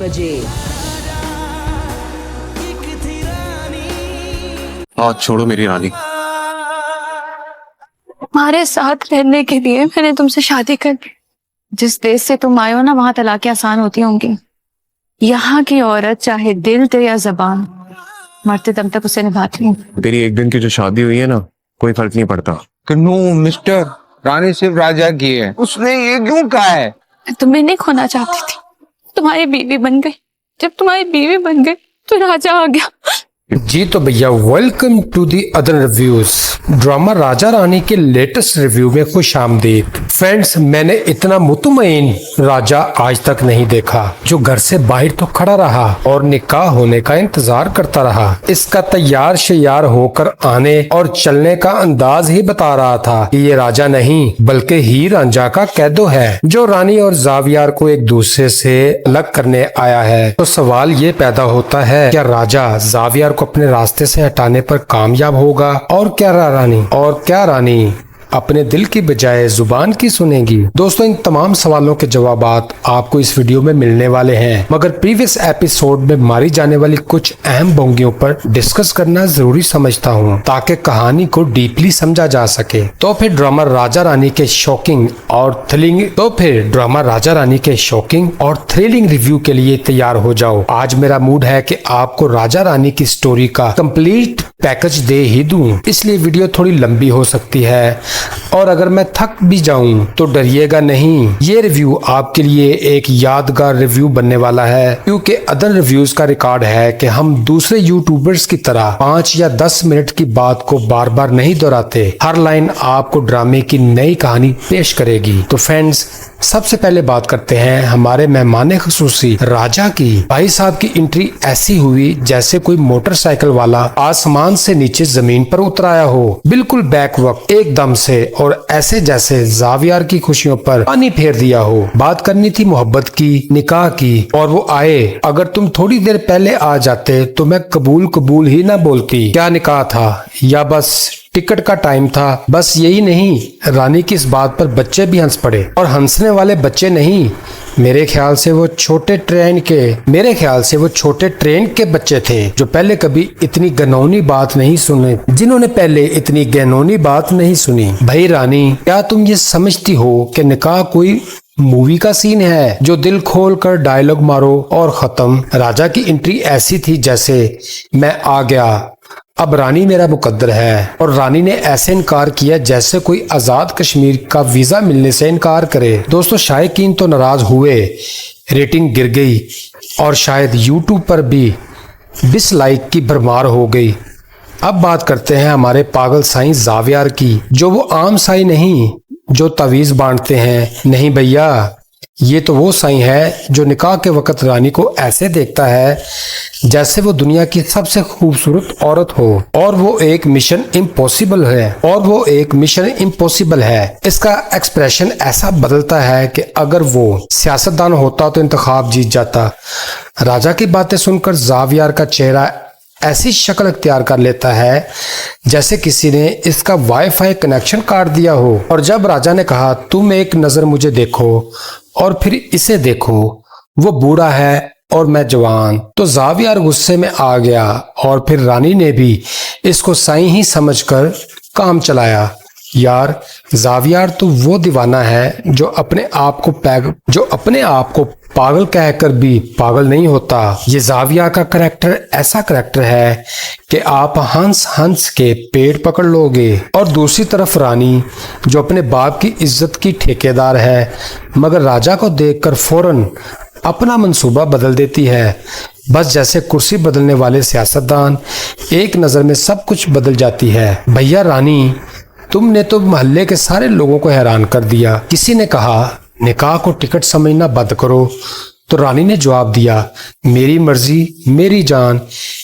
बजे। हाँ छोड़ो मेरी रानी। तुम्हारे साथ रहने के लिए मैंने तुमसे शादी कर ली। जिस देश से तुम आए हो ना, वहां तलाकें आसान होती होंगी। यहाँ की औरत चाहे दिल दे या जबान, मरते दम तक उसे निभाती है। तेरी एक दिन की जो शादी हुई है ना, कोई फर्क नहीं पड़ता। नो मिस्टर, रानी सिर्फ राजा की है। उसने ये क्यों कहा है? मैं तुम्हें नहीं खोना चाहती थी, तुम्हारी बीवी बन गई। जब तुम्हारी बीवी बन गई तो राजा आ गया। जी तो भैया, welcome to the other reviews. Drama Raja Rani के लेटेस्ट रिव्यू में खुश आमदीद। फ्रेंड्स, मैंने इतना मुतमईन राजा आज तक नहीं देखा, जो घर से बाहर तो खड़ा रहा और निकाह होने का इंतजार करता रहा। इसका तैयार शैयार होकर आने और चलने का अंदाज ही बता रहा था कि ये राजा नहीं बल्कि हीर रांझा का कैदो है, जो रानी और जावियार को एक दूसरे से अलग करने आया है। तो सवाल ये पैदा होता है, क्या राजा जावियार को अपने रास्ते से हटाने पर कामयाब होगा और क्या रानी अपने दिल की बजाय जुबान की सुनेगी? दोस्तों, इन तमाम सवालों के जवाबात आपको इस वीडियो में मिलने वाले हैं, मगर प्रीवियस एपिसोड में मारी जाने वाली कुछ अहम बोंगियों पर डिस्कस करना जरूरी समझता हूं, ताकि कहानी को डीपली समझा जा सके। तो फिर ड्रामा राजा रानी के शॉकिंग और थ्रिलिंग रिव्यू के लिए तैयार हो जाओ। आज मेरा मूड है कि आपको राजा रानी की स्टोरी का कंप्लीट पैकेज दे ही दूं, इसलिए वीडियो थोड़ी लंबी हो सकती है, और अगर मैं थक भी जाऊं तो डरिएगा नहीं। ये रिव्यू आपके लिए एक यादगार रिव्यू बनने वाला है, क्योंकि अदर रिव्यूज का रिकॉर्ड है कि हम दूसरे यूट्यूबर्स की तरह 5 या 10 मिनट की बात को बार बार नहीं दोहराते। हर लाइन आपको ड्रामे की नई कहानी पेश करेगी। तो फ्रेंड्स, सबसे पहले बात करते हैं हमारे मेहमान खुसूसी राजा की। भाई साहब की एंट्री ऐसी हुई जैसे कोई मोटरसाइकिल वाला आसमान से नीचे जमीन पर उतर आया हो, बिल्कुल बैक वक्त एकदम से, और ऐसे जैसे जावियार की खुशियों पर पानी फेर दिया हो। बात करनी थी मोहब्बत की, निकाह की, और वो आए। अगर तुम थोड़ी देर पहले आ जाते तो मैं कबूल ही ना बोलती। क्या निकाह था या बस टिकट का टाइम था? बस यही नहीं, रानी की इस बात पर बच्चे भी हंस पड़े, और हंसने वाले बच्चे नहीं, मेरे ख्याल से वो छोटे ट्रेन के बच्चे थे, जो पहले कभी इतनी घिनौनी बात नहीं सुने, भाई रानी, क्या तुम ये समझती हो कि निकाह कोई मूवी का सीन है जो दिल खोल कर डायलॉग मारो और खत्म? राजा की एंट्री ऐसी थी जैसे मैं आ गया, अब रानी मेरा मुकद्दर है, और रानी ने ऐसे इनकार किया जैसे कोई आजाद कश्मीर का वीजा मिलने से इनकार करे। दोस्तों, शायकीन तो नाराज हुए, रेटिंग गिर गई, और शायद यूट्यूब पर भी डिसलाइक की भरमार हो गई। अब बात करते हैं हमारे पागल साईं जावियार की, जो वो आम साईं नहीं जो तवीज बांटते हैं। नहीं भैया, ये तो वो साईं है जो निकाह के वक्त रानी को ऐसे देखता है जैसे वो दुनिया की सबसे खूबसूरत औरत हो, और वो एक मिशन इम्पॉसिबल है। इसका एक्सप्रेशन ऐसा बदलता है कि अगर वो सियासतदान होता तो इंतखाब जीत जाता। राजा की बातें सुनकर जावियार का चेहरा ऐसी शक्ल अख्तियार कर लेता है जैसे किसी ने इसका वाईफाई कनेक्शन काट दिया हो। और जब राजा ने कहा, तुम एक नजर मुझे देखो और फिर इसे देखो, वो बूढ़ा है और मैं जवान, तो जावियार गुस्से में आ गया, और फिर रानी ने भी इसको साईं ही समझकर काम चलाया। यार, जावियार तो वो दीवाना है जो अपने आप को पागल कहकर भी पागल नहीं होता। ये जावियार का करैक्टर ऐसा करैक्टर है कि आप हंस हंस के पेट पकड़ लोगे। और दूसरी तरफ रानी, जो अपने बाप की इज्जत की ठेकेदार है, मगर राजा को देखकर फौरन अपना मंसूबा बदल देती है। बस जैसे कुर्सी बदलने वाले सियासतदान, एक नजर में सब कुछ बदल जाती है। भैया रानी, तुमने तो मोहल्ले के सारे लोगों को हैरान कर दिया। किसी ने कहा निकाह को टिकट समझना बंद करो, तो रानी ने जवाब दिया, मेरी मर्जी मेरी जान।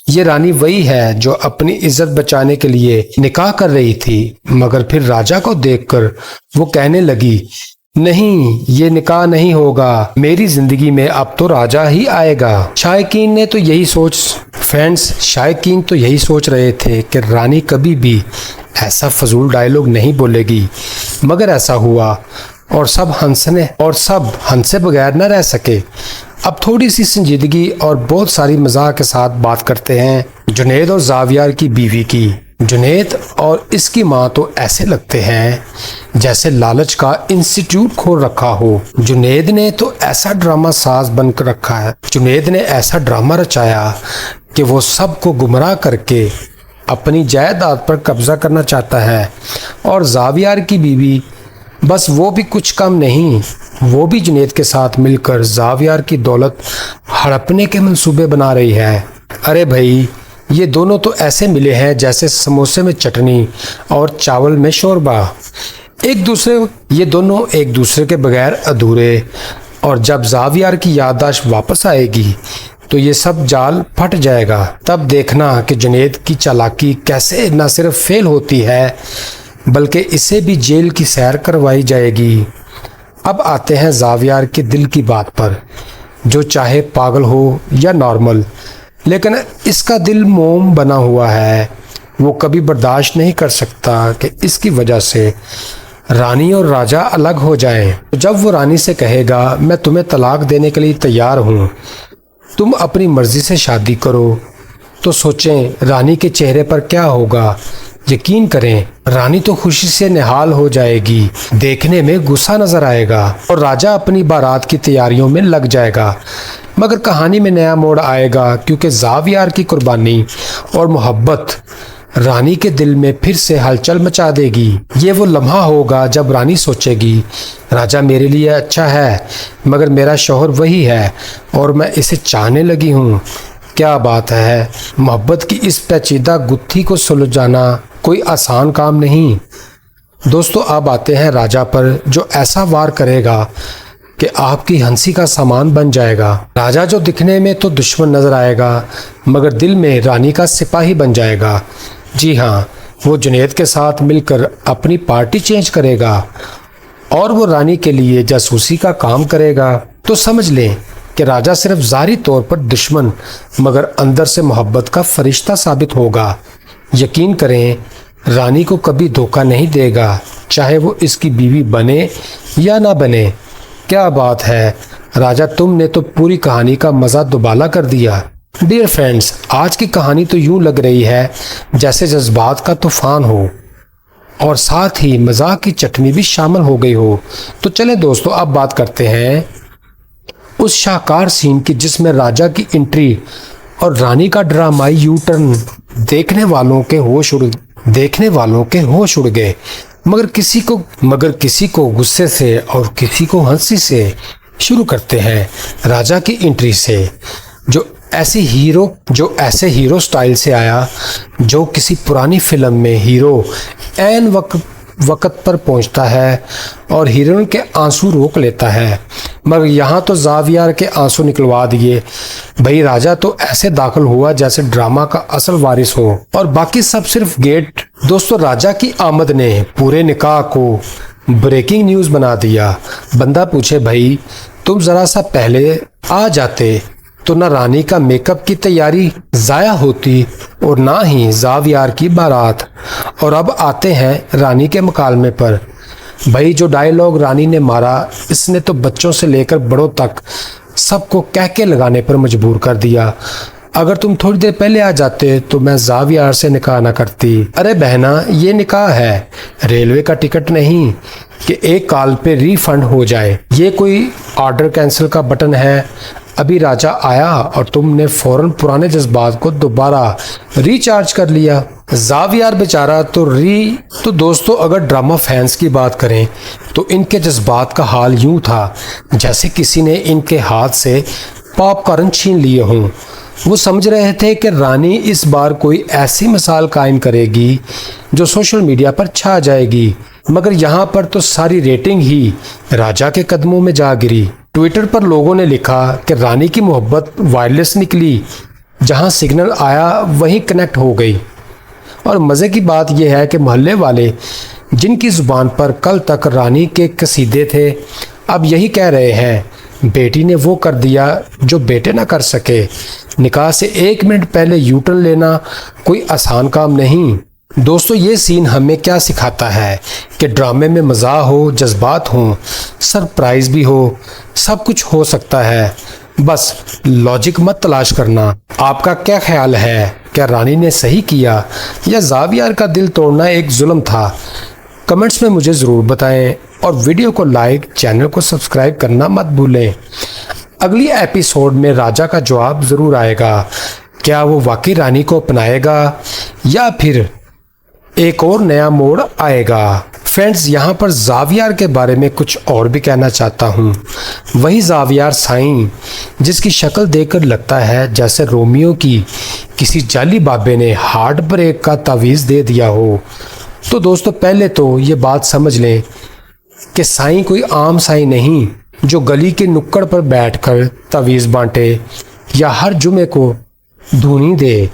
ये रानी वही है जो अपनी इज्जत बचाने के लिए निकाह कर रही थी, मगर फिर राजा को देखकर वो कहने लगी, नहीं, ये निकाह नहीं होगा, मेरी जिंदगी में अब तो राजा ही आएगा। शायकीन तो यही सोच रहे थे कि रानी कभी भी ऐसा फजूल डायलॉग नहीं बोलेगी, मगर ऐसा हुआ, और सब हंसे बगैर न रह सके। अब थोड़ी सी संजीदगी और बहुत सारी मजाक के साथ बात करते हैं जुनैद और जावियार की बीवी की। जुनैद और इसकी माँ तो ऐसे लगते हैं जैसे लालच का इंस्टीट्यूट खोल रखा हो। जुनैद ने तो ऐसा ड्रामा साज बनकर रखा है, जुनैद ने ऐसा ड्रामा रचाया कि वो सबको गुमराह करके अपनी जायदाद पर कब्जा करना चाहता है। और जावियार की बीवी बस वो भी कुछ कम नहीं, वो भी जुनैद के साथ मिलकर जावियार की दौलत हड़पने के मंसूबे बना रही है। अरे भाई, ये दोनों तो ऐसे मिले हैं जैसे समोसे में चटनी और चावल में शोरबा। ये दोनों एक दूसरे के बगैर अधूरे। और जब जावियार की याददाश्त वापस आएगी तो ये सब जाल फट जाएगा। तब देखना कि जुनैद की चालाकी कैसे न सिर्फ फेल होती है बल्कि इसे भी जेल की सैर करवाई जाएगी। अब आते हैं जावियार के दिल की बात पर, जो चाहे पागल हो या नॉर्मल, लेकिन इसका दिल मोम बना हुआ है। वो कभी बर्दाश्त नहीं कर सकता कि इसकी वजह से रानी और राजा अलग हो जाएं। जब वो रानी से कहेगा मैं तुम्हें तलाक देने के लिए तैयार हूँ, तुम अपनी मर्जी से शादी करो, तो सोचें रानी के चेहरे पर क्या होगा। यकीन करें, रानी तो खुशी से निहाल हो जाएगी, देखने में गुस्सा नजर आएगा और राजा अपनी बारात की तैयारियों में लग जाएगा। मगर कहानी में नया मोड़ आएगा क्योंकि जावियार की कुर्बानी और मोहब्बत रानी के दिल में फिर से हलचल मचा देगी। ये वो लम्हा होगा जब रानी सोचेगी राजा मेरे लिए अच्छा है मगर मेरा शौहर वही है और मैं इसे चाहने लगी हूँ। क्या बात है, मोहब्बत की इस पेचीदा गुत्थी को सुलझाना कोई आसान काम नहीं। दोस्तों, अब आते हैं राजा पर, जो ऐसा वार करेगा कि आपकी हंसी का सामान बन जाएगा। राजा जो दिखने में तो दुश्मन नजर आएगा मगर दिल में रानी का सिपाही बन जाएगा। जी हाँ, वो जुनैद के साथ मिलकर अपनी पार्टी चेंज करेगा और वो रानी के लिए जासूसी का काम करेगा। तो समझ लें कि राजा सिर्फ ज़ाहिरी तौर पर दुश्मन मगर अंदर से मोहब्बत का फरिश्ता साबित होगा। यकीन करें, रानी को कभी धोखा नहीं देगा, चाहे वो इसकी बीवी बने या ना बने। क्या बात है राजा, तुमने तो पूरी कहानी का मज़ा दुबाला कर दिया। डियर फ्रेंड्स, आज की कहानी तो यूं लग रही है जैसे जज्बात का तूफान हो और साथ ही मजाक की चटनी भी शामिल हो गई हो। तो चलें दोस्तों, अब बात करते हैं उस शाहकार सीन की जिसमें राजा की एंट्री और रानी का ड्रामाई यू टर्न देखने वालों के होश उड़ गए। मगर किसी को गुस्से से और किसी को हंसी से। शुरू करते हैं राजा की एंट्री से, जो ऐसे हीरो स्टाइल से आया जो किसी पुरानी फिल्म में हीरो ऐन वक्त पर पहुंचता है और हीरोइन के आंसू रोक लेता है। मगर यहाँ तो जावियार के आंसू निकलवा दिए। भाई, राजा तो ऐसे दाखिल हुआ जैसे ड्रामा का असल वारिस हो और बाकी सब सिर्फ गेट। दोस्तों, राजा की आमद ने पूरे निकाह को ब्रेकिंग न्यूज़ बना दिया। बंदा पूछे, भाई तुम ज़रा सा पहले आ जाते तो ना रानी का मेकअप की तैयारी ज़ाया होती और ना ही जावियार की बारात। और अब आते हैं रानी के मुकालमे पर। भाई, जो डायलॉग रानी ने मारा, इसने तो बच्चों से लेकर बड़ों तक सबको कहके लगाने पर मजबूर कर दिया। अगर तुम थोड़ी देर पहले आ जाते तो मैं जावियार से निकाह ना करती। अरे बहना, ये निकाह है, रेलवे का टिकट नहीं कि एक कॉल पे रिफंड हो जाए। ये कोई ऑर्डर कैंसिल का बटन है। अभी राजा आया और तुमने फौरन पुराने जज्बात को दोबारा रिचार्ज कर लिया। जावियार बेचारा तो दोस्तों, अगर ड्रामा फैंस की बात करें तो इनके जज्बात का हाल यूं था जैसे किसी ने इनके हाथ से पॉपकॉर्न छीन लिए हों। वो समझ रहे थे कि रानी इस बार कोई ऐसी मिसाल कायम करेगी जो सोशल मीडिया पर छा जाएगी। मगर यहाँ पर तो सारी रेटिंग ही राजा के कदमों में जा गिरी। ट्विटर पर लोगों ने लिखा कि रानी की मोहब्बत वायरलेस निकली, जहाँ सिग्नल आया वहीं कनेक्ट हो गई। और मज़े की बात यह है कि मोहल्ले वाले जिनकी ज़ुबान पर कल तक रानी के कसीदे थे, अब यही कह रहे हैं बेटी ने वो कर दिया जो बेटे ना कर सके। निकाह से 1 मिनट पहले यू टर्न लेना कोई आसान काम नहीं। दोस्तों, ये सीन हमें क्या सिखाता है कि ड्रामे में मज़ा हो, जज्बात हो, सरप्राइज़ भी हो, सब कुछ हो सकता है। बस लॉजिक मत तलाश करना। आपका क्या ख्याल है, क्या रानी ने सही किया या ज़ावियार का दिल तोड़ना एक जुल्म था? कमेंट्स में मुझे ज़रूर बताएं और वीडियो को लाइक, चैनल को सब्सक्राइब करना मत भूलें। अगली एपिसोड में राजा का जवाब ज़रूर आएगा। क्या वो वाकई रानी को अपनाएगा या फिर एक और नया मोड़ आएगा? फ्रेंड्स, यहाँ पर ज़ावियार के बारे में कुछ और भी कहना चाहता हूँ। वही ज़ावियार साईं जिसकी शक्ल देखकर लगता है जैसे रोमियो की किसी जाली बाबे ने हार्ट ब्रेक का तावीज़ दे दिया हो। तो दोस्तों, पहले तो ये बात समझ लें कि साईं कोई आम साईं नहीं जो गली के नुक्कड़ पर बैठकर तावीज़ बांटे या हर जुमे को धूनी दे।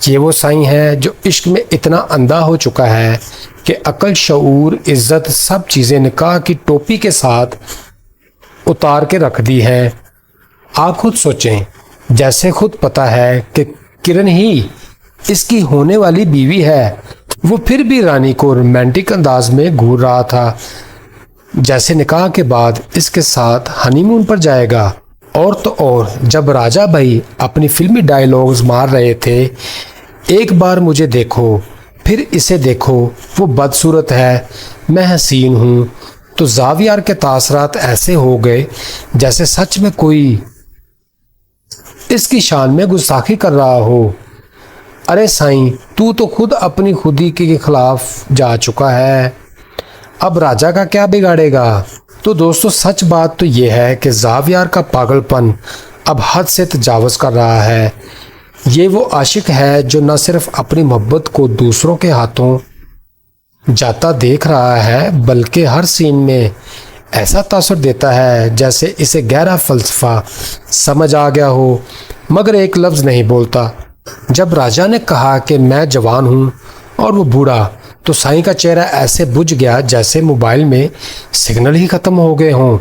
ये वो साईं है जो इश्क में इतना अंधा हो चुका है कि अकल, शऊर, इज्जत सब चीज़ें निकाह की टोपी के साथ उतार के रख दी है। आप खुद सोचें, जैसे खुद पता है कि किरण ही इसकी होने वाली बीवी है, वो फिर भी रानी को रोमांटिक अंदाज में घूर रहा था जैसे निकाह के बाद इसके साथ हनीमून पर जाएगा। और तो और जब राजा भाई अपनी फिल्मी डायलॉग्स मार रहे थे, एक बार मुझे देखो फिर इसे देखो, वो बदसूरत है, मैं हसीन हूँ, तो ज़ावियार के तासरात ऐसे हो गए जैसे सच में कोई इसकी शान में गुस्ताखी कर रहा हो। अरे साईं, तू तो खुद अपनी खुदी के खिलाफ जा चुका है, अब राजा का क्या बिगाड़ेगा? तो दोस्तों, सच बात तो ये है कि ज़ावियार का पागलपन अब हद से तजावज़ कर रहा है। ये वो आशिक है जो न सिर्फ अपनी मोहब्बत को दूसरों के हाथों जाता देख रहा है, बल्कि हर सीन में ऐसा तासुर देता है जैसे इसे गहरा फ़लसफ़ा समझ आ गया हो, मगर एक लफ्ज़ नहीं बोलता। जब राजा ने कहा कि मैं जवान हूँ और वो बूढ़ा, तो साईं का चेहरा ऐसे बुझ गया जैसे मोबाइल में सिग्नल ही ख़त्म हो गए हों।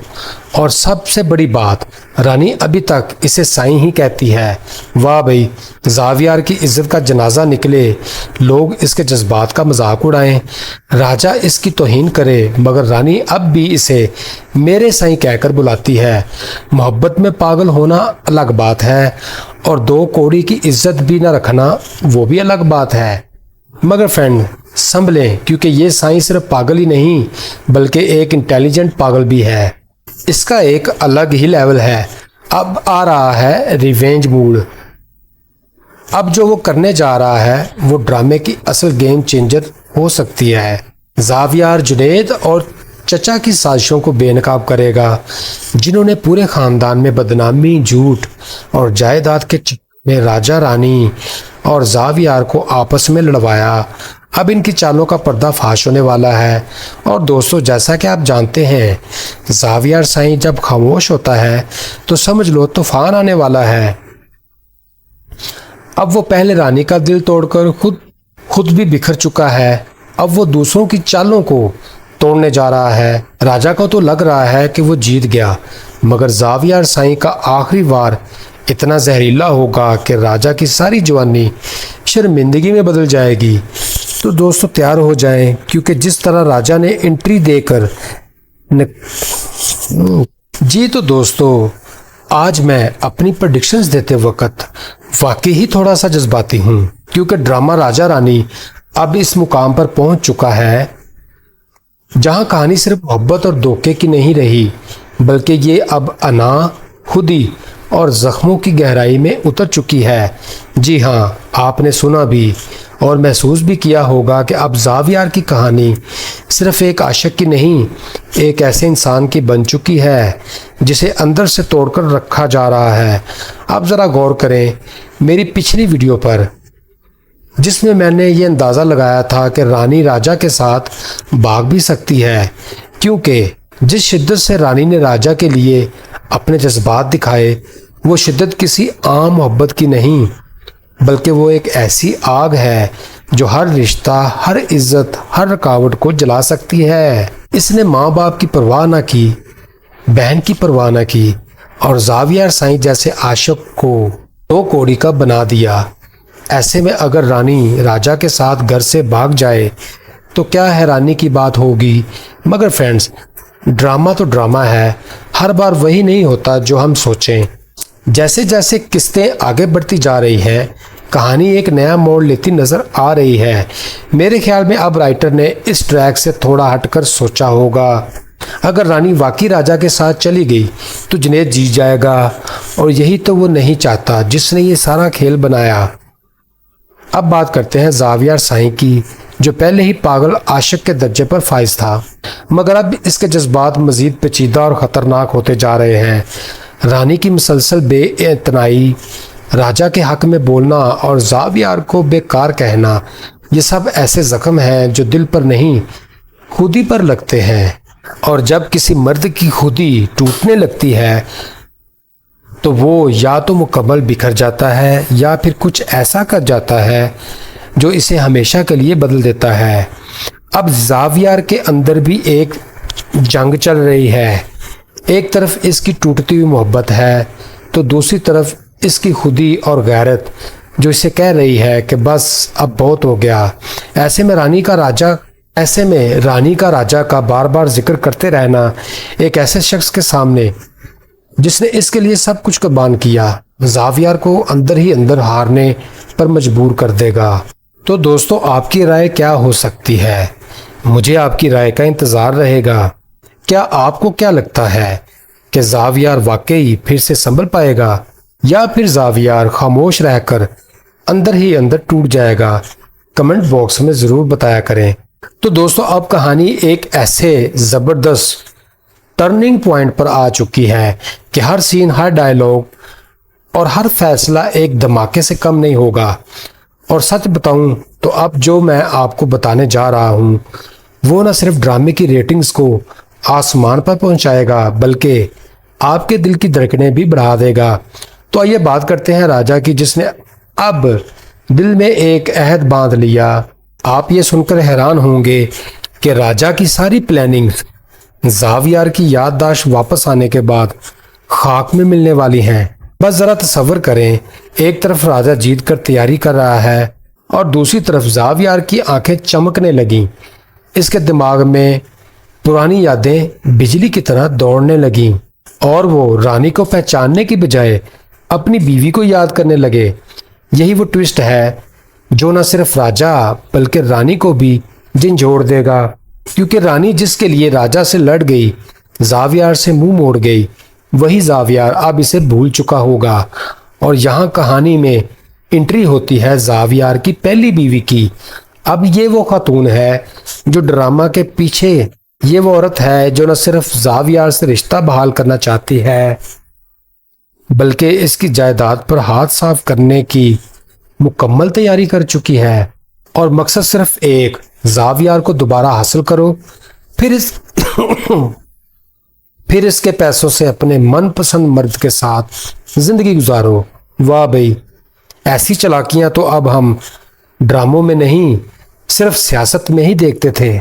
और सबसे बड़ी बात, रानी अभी तक इसे साईं ही कहती है। वाह भाई, ज़ावियार की इज्जत का जनाजा निकले, लोग इसके जज्बात का मजाक उड़ाएं, राजा इसकी तौहीन करे, मगर रानी अब भी इसे मेरे साईं कहकर बुलाती है। मोहब्बत में पागल होना अलग बात है और दो कौड़ी की इज्जत भी न रखना वो भी अलग बात है। मगर फ्रेंड, संभलें, क्योंकि ये साईं सिर्फ पागल ही नहीं बल्कि एक इंटेलिजेंट पागल भी है। इसका एक अलग ही लेवल है। अब आ रहा है रिवेंज मूड। अब जो वो करने जा रहा है वो ड्रामे की असल गेम चेंजर हो सकती है। ज़ावियार जुनैद और चचा की साजिशों को बेनकाब करेगा, जिन्होंने पूरे ख़ानदान में बदनामी, झूठ और जायदाद के चक्कर में राजा, रानी और ज़ावियार को आपस में लड़वाया। अब इनकी चालों का पर्दाफाश होने वाला है। और दोस्तों, जैसा कि आप जानते हैं, ज़ावियार साईं जब खामोश होता है तो समझ लो तूफान आने वाला है। अब वो पहले रानी का दिल तोड़कर खुद भी बिखर चुका है, अब वो दूसरों की चालों को तोड़ने जा रहा है। राजा को तो लग रहा है कि वो जीत गया, मगर ज़ावियार साईं का आखिरी वार इतना जहरीला होगा कि राजा की सारी जवानी शर्मिंदगी में बदल जाएगी। तो दोस्तों, तैयार हो जाएं, क्योंकि जिस तरह राजा ने एंट्री देकर जी तो दोस्तों, आज मैं अपनी प्रेडिक्शंस देते वक्त वाकई ही थोड़ा सा जज्बाती हूँ, क्योंकि ड्रामा राजा रानी अब इस मुकाम पर पहुँच चुका है जहाँ कहानी सिर्फ मोहब्बत और धोखे की नहीं रही, बल्कि ये अब अना, खुदी और ज़ख्मों की गहराई में उतर चुकी है। जी हाँ, आपने सुना भी और महसूस भी किया होगा कि अब ज़ावियार की कहानी सिर्फ एक आशिक की नहीं, एक ऐसे इंसान की बन चुकी है जिसे अंदर से तोड़कर रखा जा रहा है। आप ज़रा गौर करें मेरी पिछली वीडियो पर, जिसमें मैंने ये अंदाज़ा लगाया था कि रानी राजा के साथ भाग भी सकती है, क्योंकि जिस शिद्दत से रानी ने राजा के लिए अपने जज्बात दिखाए, वो शिद्दत किसी आम मोहब्बत की नहीं, बल्कि वो एक ऐसी आग है जो हर रिश्ता, हर इज्जत, हर रुकावट को जला सकती है। इसने माँ बाप की परवाह ना की, बहन की परवाह ना की और ज़ावियार साईं जैसे आशिक को दो कौड़ी का बना दिया। ऐसे में अगर रानी राजा के साथ घर से भाग जाए तो क्या हैरानी की बात होगी। मगर फ्रेंड्स, ड्रामा तो ड्रामा है, हर बार वही नहीं होता जो हम सोचें। जैसे जैसे किस्तें आगे बढ़ती जा रही है, कहानी एक नया मोड़ लेती नजर आ रही है। मेरे ख्याल में अब राइटर ने इस ट्रैक से थोड़ा हटकर सोचा होगा। अगर रानी वाकई राजा के साथ चली गई तो जुनैद जीत जाएगा, और यही तो वो नहीं चाहता जिसने ये सारा खेल बनाया। अब बात करते हैं ज़ावियार साईं की, जो पहले ही पागल आशिक के दर्जे पर फाइज था, मगर अब इसके जज्बात मजीद पेचीदा और ख़तरनाक होते जा रहे हैं। रानी की मुसलसल बेइतनाई, राजा के हक में बोलना और ज़ावियार को बेकार कहना, ये सब ऐसे ज़ख्म हैं जो दिल पर नहीं खुदी पर लगते हैं। और जब किसी मर्द की खुदी टूटने लगती है तो वो या तो मुकम्मल बिखर जाता है या फिर कुछ ऐसा कर जाता है जो इसे हमेशा के लिए बदल देता है। अब ज़ावियार के अंदर भी एक जंग चल रही है। एक तरफ इसकी टूटती हुई मोहब्बत है तो दूसरी तरफ इसकी खुदी और गैरत जो इसे कह रही है कि बस अब बहुत हो गया। ऐसे में रानी का राजा का बार बार जिक्र करते रहना एक ऐसे शख्स के सामने जिसने इसके लिए सब कुछ कुर्बान किया, ज़ावियार को अंदर ही अंदर हारने पर मजबूर कर देगा। तो दोस्तों, आपकी राय क्या हो सकती है? मुझे आपकी राय का इंतज़ार रहेगा। क्या आपको क्या लगता है कि ज़ावियार वाकई फिर से संभल पाएगा या फिर ज़ावियार खामोश रहकर अंदर ही अंदर टूट जाएगा? कमेंट बॉक्स में ज़रूर बताया करें। तो दोस्तों, अब कहानी एक ऐसे ज़बरदस्त टर्निंग पॉइंट पर आ चुकी है कि हर सीन, हर डायलॉग और हर फैसला एक धमाके से कम नहीं होगा। और सच बताऊं तो अब जो मैं आपको बताने जा रहा हूं वो न सिर्फ ड्रामे की रेटिंग्स को आसमान पर पहुंचाएगा बल्कि आपके दिल की धड़कनें भी बढ़ा देगा। तो आइए बात करते हैं राजा की, जिसने अब दिल में एक अहद बांध लिया। आप ये सुनकर हैरान होंगे कि राजा की सारी प्लानिंग ज़ावियार की याददाश्त वापस आने के बाद खाक में मिलने वाली हैं। बस ज़रा तसव्वुर करें, एक तरफ राजा जीत कर तैयारी कर रहा है और दूसरी तरफ ज़ावियार की आंखें चमकने लगीं। इसके दिमाग में पुरानी यादें बिजली की तरह दौड़ने लगीं और वो रानी को पहचानने की बजाय अपनी बीवी को याद करने लगे। यही वो ट्विस्ट है जो न सिर्फ राजा बल्कि रानी को भी झंझोड़ देगा, क्योंकि रानी जिसके लिए राजा से लड़ गई, ज़ावियार से मुंह मोड़ गई, वही ज़ावियार अब इसे भूल चुका होगा। और यहाँ कहानी में एंट्री होती है ज़ावियार की पहली बीवी की। अब ये वो खातून है जो ड्रामा के पीछे, ये वो औरत है जो न सिर्फ ज़ावियार से रिश्ता बहाल करना चाहती है बल्कि इसकी जायदाद पर हाथ साफ करने की मुकम्मल तैयारी कर चुकी है। और मकसद सिर्फ एक, ज़ावियार को दोबारा हासिल करो, फिर इसके पैसों से अपने मनपसंद मर्द के साथ जिंदगी गुजारो। वाह भाई, ऐसी चालाकियां तो अब हम ड्रामों में नहीं सिर्फ सियासत में ही देखते थे।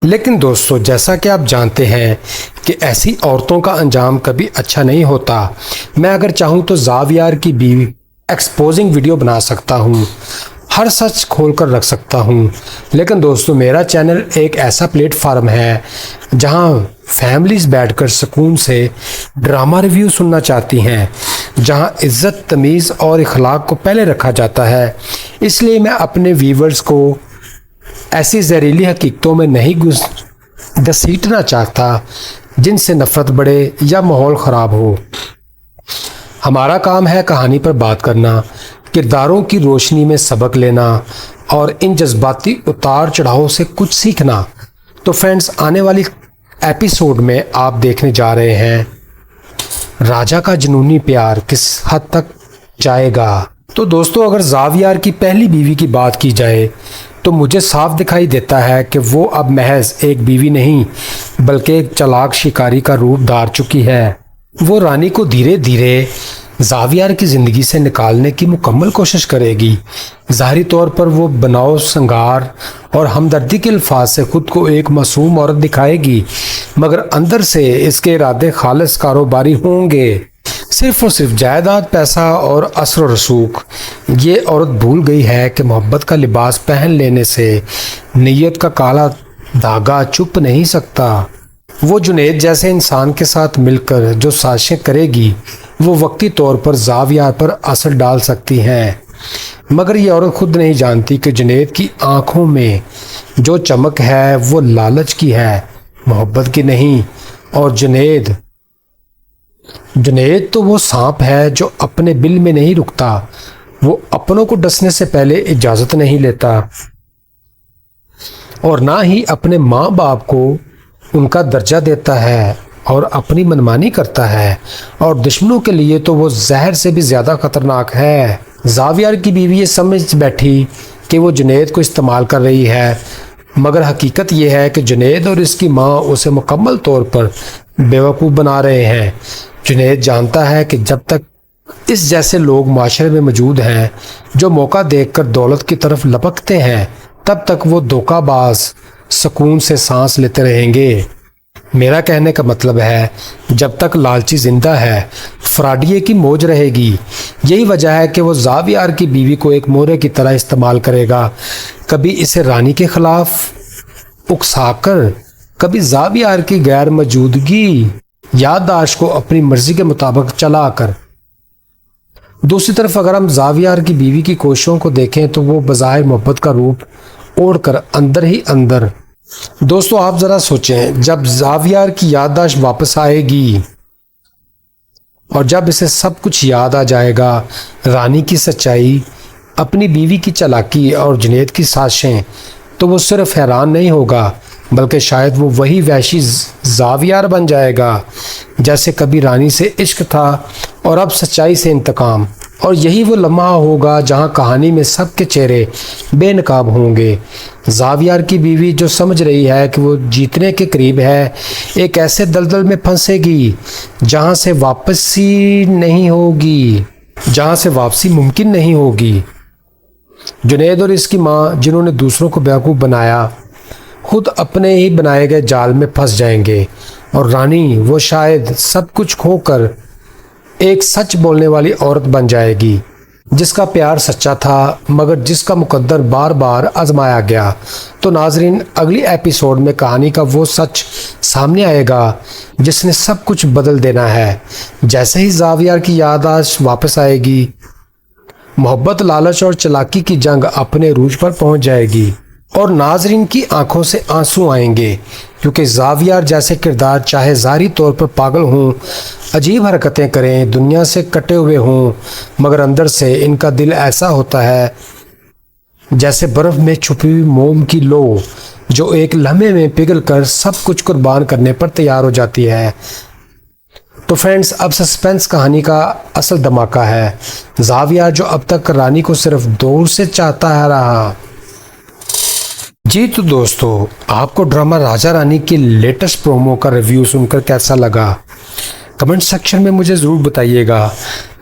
लेकिन दोस्तों, जैसा कि आप जानते हैं कि ऐसी औरतों का अंजाम कभी अच्छा नहीं होता। मैं अगर चाहूँ तो ज़ावियार की बीवी एक्सपोजिंग वीडियो बना सकता हूँ, हर सच खोल कर रख सकता हूँ। लेकिन दोस्तों, मेरा चैनल एक ऐसा प्लेटफार्म है जहाँ फैमिलीज बैठकर सुकून से ड्रामा रिव्यू सुनना चाहती हैं, जहाँ इज़्ज़त, तमीज़ और इखलाक को पहले रखा जाता है। इसलिए मैं अपने व्यूवर्स को ऐसी जहरीली हकीकतों में नहीं घसीटना चाहता जिनसे नफरत बढ़े या माहौल ख़राब हो। हमारा काम है कहानी पर बात करना, किरदारों की रोशनी में सबक लेना और इन जज्बाती उतार चढ़ाव से कुछ सीखना। तो फ्रेंड्स, आने वाली एपिसोड में आप देखने जा रहे हैं राजा का जुनूनी प्यार किस हद तक जाएगा। तो दोस्तों, अगर ज़ावियार की पहली बीवी की बात की जाए तो मुझे साफ दिखाई देता है कि वो अब महज एक बीवी नहीं बल्कि एक चालाक शिकारी का रूप धार चुकी है। वो रानी को धीरे धीरे ज़ावियार की ज़िंदगी से निकालने की मुकम्मल कोशिश करेगी। ज़ाहिरी तौर पर वो बनाव, श्रृंगार और हमदर्दी के अल्फाज से ख़ुद को एक मासूम औरत दिखाएगी, मगर अंदर से इसके इरादे खालिस कारोबारी होंगे। सिर्फ और सिर्फ जायदाद, पैसा और असर रसूख। ये औरत भूल गई है कि मोहब्बत का लिबास पहन लेने से नीयत का काला धागा छुप नहीं सकता। वो जुनैद जैसे इंसान के साथ मिलकर जो साजिशें करेगी वो वक्ती तौर पर जावियार पर असर डाल सकती हैं। मगर ये औरत खुद नहीं जानती कि जुनैद की आंखों में जो चमक है वो लालच की है, मोहब्बत की नहीं। और जुनैद तो वो सांप है जो अपने बिल में नहीं रुकता, वो अपनों को डसने से पहले इजाजत नहीं लेता और ना ही अपने माँ बाप को उनका दर्जा देता है और अपनी मनमानी करता है। और दुश्मनों के लिए तो वो जहर से भी ज्यादा खतरनाक है। जावियार की बीवी ये समझ बैठी कि वो जुनैद को इस्तेमाल कर रही है, मगर हकीकत यह है कि जुनैद और इसकी माँ उसे मुकम्मल तौर पर बेवकूफ़ बना रहे हैं। जुनैद जानता है कि जब तक इस जैसे लोग माशरे में मौजूद हैं जो मौका देखकर दौलत की तरफ लपकते हैं, तब तक वो धोखाबाज सुकून से सांस लेते रहेंगे। मेरा कहने का मतलब है, जब तक लालची जिंदा है फ्राडिये की मौज रहेगी। यही वजह है कि वो जावियार की बीवी को एक मोहरे की तरह इस्तेमाल करेगा, कभी इसे रानी के खिलाफ उकसाकर, कभी जावियार की गैर मौजूदगी याददाश्त को अपनी मर्जी के मुताबिक चलाकर। दूसरी तरफ अगर हम जावियार की बीवी की कोशिशों को देखें तो वो बज़ाहिर मोहब्बत का रूप ओढ़कर अंदर ही अंदर। दोस्तों आप जरा सोचें, जब जावियार की याददाश्त वापस आएगी और जब इसे सब कुछ याद आ जाएगा, रानी की सच्चाई, अपनी बीवी की चालाकी और जुनैद की साजिशें, तो वो सिर्फ हैरान नहीं होगा बल्कि शायद वो वही वहशी जावियार बन जाएगा जैसे कभी रानी से इश्क था और अब सच्चाई से इंतकाम। और यही वो लम्हा होगा जहां कहानी में सबके चेहरे बेनकाब होंगे। जावियार की बीवी जो समझ रही है कि वो जीतने के करीब है, एक ऐसे दलदल में फंसेगी जहां से वापसी मुमकिन नहीं होगी। जुनैद और इसकी माँ जिन्होंने दूसरों को बेवकूफ़ बनाया, खुद अपने ही बनाए गए जाल में फंस जाएंगे। और रानी वो शायद सब कुछ खोकर एक सच बोलने वाली औरत बन जाएगी, जिसका प्यार सच्चा था मगर जिसका मुकद्दर बार बार आजमाया गया। तो नाजरीन, अगली एपिसोड में कहानी का वो सच सामने आएगा जिसने सब कुछ बदल देना है। जैसे ही जावियार की याददाश्त वापस आएगी, मोहब्बत, लालच और चालाकी की जंग अपने रूज पर पहुंच जाएगी और नाजरीन की आंखों से आंसू आएंगे, क्योंकि जावियार जैसे किरदार चाहे ज़ाहिरी तौर पर पागल हों, अजीब हरकतें करें, दुनिया से कटे हुए हों, मगर अंदर से इनका दिल ऐसा होता है जैसे बर्फ़ में छुपी हुई मोम की लो जो एक लम्हे में पिघलकर सब कुछ कुर्बान करने पर तैयार हो जाती है। तो फ्रेंड्स, अब सस्पेंस कहानी का असल धमाका है। जावियार जो अब तक रानी को सिर्फ दूर से चाहता है रहा। जी तो दोस्तों, आपको ड्रामा राजा रानी की लेटेस्ट प्रोमो का रिव्यू सुनकर कैसा लगा? कमेंट सेक्शन में मुझे ज़रूर बताइएगा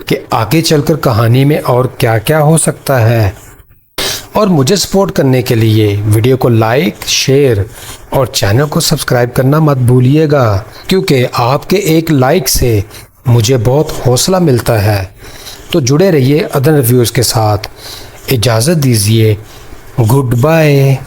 कि आगे चलकर कहानी में और क्या क्या हो सकता है। और मुझे सपोर्ट करने के लिए वीडियो को लाइक, शेयर और चैनल को सब्सक्राइब करना मत भूलिएगा, क्योंकि आपके एक लाइक से मुझे बहुत हौसला मिलता है। तो जुड़े रहिए अदर रिव्यूज़ के साथ। इजाज़त दीजिए, गुड बाय।